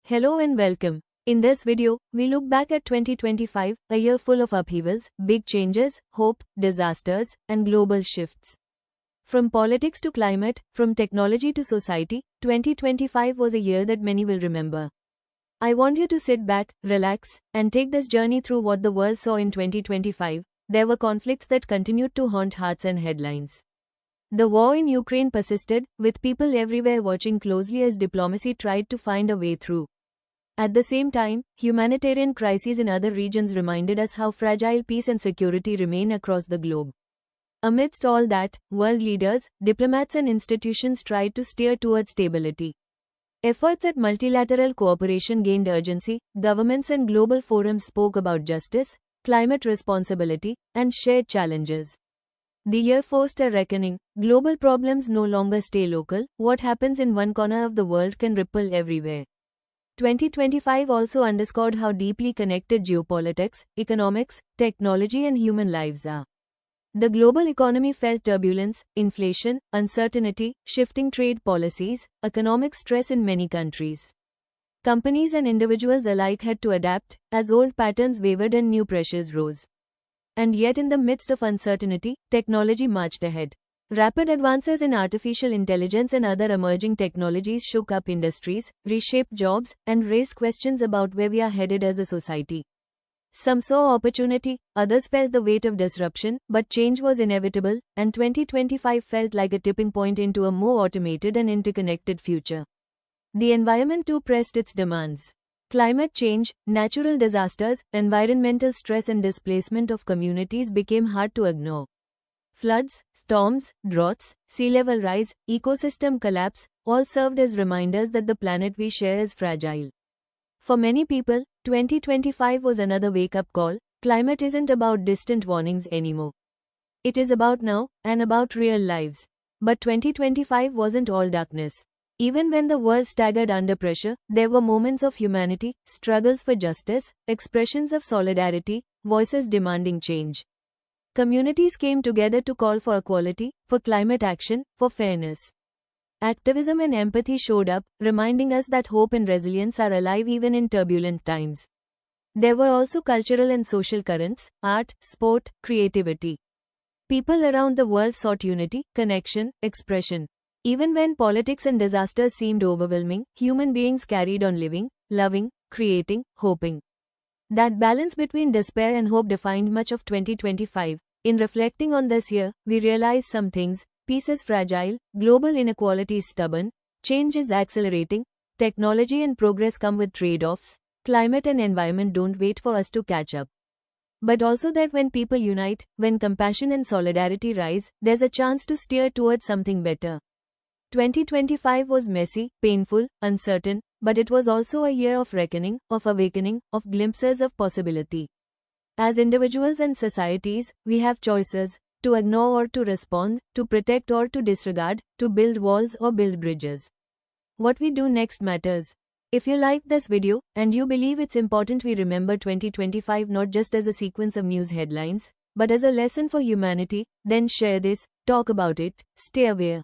Hello and welcome. In this video, we look back at 2025, a year full of upheavals, big changes, hope, disasters, and global shifts. From politics to climate, from technology to society, 2025 was a year that many will remember. I want you to sit back, relax, and take this journey through what the world saw in 2025. There were conflicts that continued to haunt hearts and headlines. The war in Ukraine persisted, with people everywhere watching closely as diplomacy tried to find a way through. At the same time, humanitarian crises in other regions reminded us how fragile peace and security remain across the globe. Amidst all that, world leaders, diplomats and institutions tried to steer toward stability. Efforts at multilateral cooperation gained urgency, governments and global forums spoke about justice, climate responsibility, and shared challenges. The year forced a reckoning. Global problems no longer stay local. What happens in one corner of the world can ripple everywhere. 2025 also underscored how deeply connected geopolitics, economics, technology and human lives are. The global economy felt turbulence, inflation, uncertainty, shifting trade policies, economic stress in many countries. Companies and individuals alike had to adapt, as old patterns wavered and new pressures rose. And yet in the midst of uncertainty, technology marched ahead. Rapid advances in artificial intelligence and other emerging technologies shook up industries, reshaped jobs, and raised questions about where we are headed as a society. Some saw opportunity, others felt the weight of disruption, but change was inevitable, and 2025 felt like a tipping point into a more automated and interconnected future. The environment too pressed its demands. Climate change, natural disasters, environmental stress and displacement of communities became hard to ignore. Floods, storms, droughts, sea level rise, ecosystem collapse, all served as reminders that the planet we share is fragile. For many people, 2025 was another wake-up call. Climate isn't about distant warnings anymore. It is about now, and about real lives. But 2025 wasn't all darkness. Even when the world staggered under pressure, there were moments of humanity, struggles for justice, expressions of solidarity, voices demanding change. Communities came together to call for equality, for climate action, for fairness. Activism and empathy showed up, reminding us that hope and resilience are alive even in turbulent times. There were also cultural and social currents, art, sport, creativity. People around the world sought unity, connection, expression. Even when politics and disasters seemed overwhelming, human beings carried on living, loving, creating, hoping. That balance between despair and hope defined much of 2025. In reflecting on this year, we realize some things. Peace is fragile, global inequality is stubborn, change is accelerating, technology and progress come with trade-offs, climate and environment don't wait for us to catch up. But also that when people unite, when compassion and solidarity rise, there's a chance to steer towards something better. 2025 was messy, painful, uncertain, but it was also a year of reckoning, of awakening, of glimpses of possibility. As individuals and societies, we have choices. To ignore or to respond, to protect or to disregard, to build walls or build bridges. What we do next matters. If you liked this video, and you believe it's important we remember 2025 not just as a sequence of news headlines, but as a lesson for humanity, then share this, talk about it, stay aware.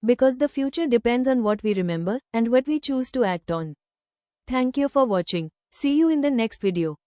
Because the future depends on what we remember, and what we choose to act on. Thank you for watching. See you in the next video.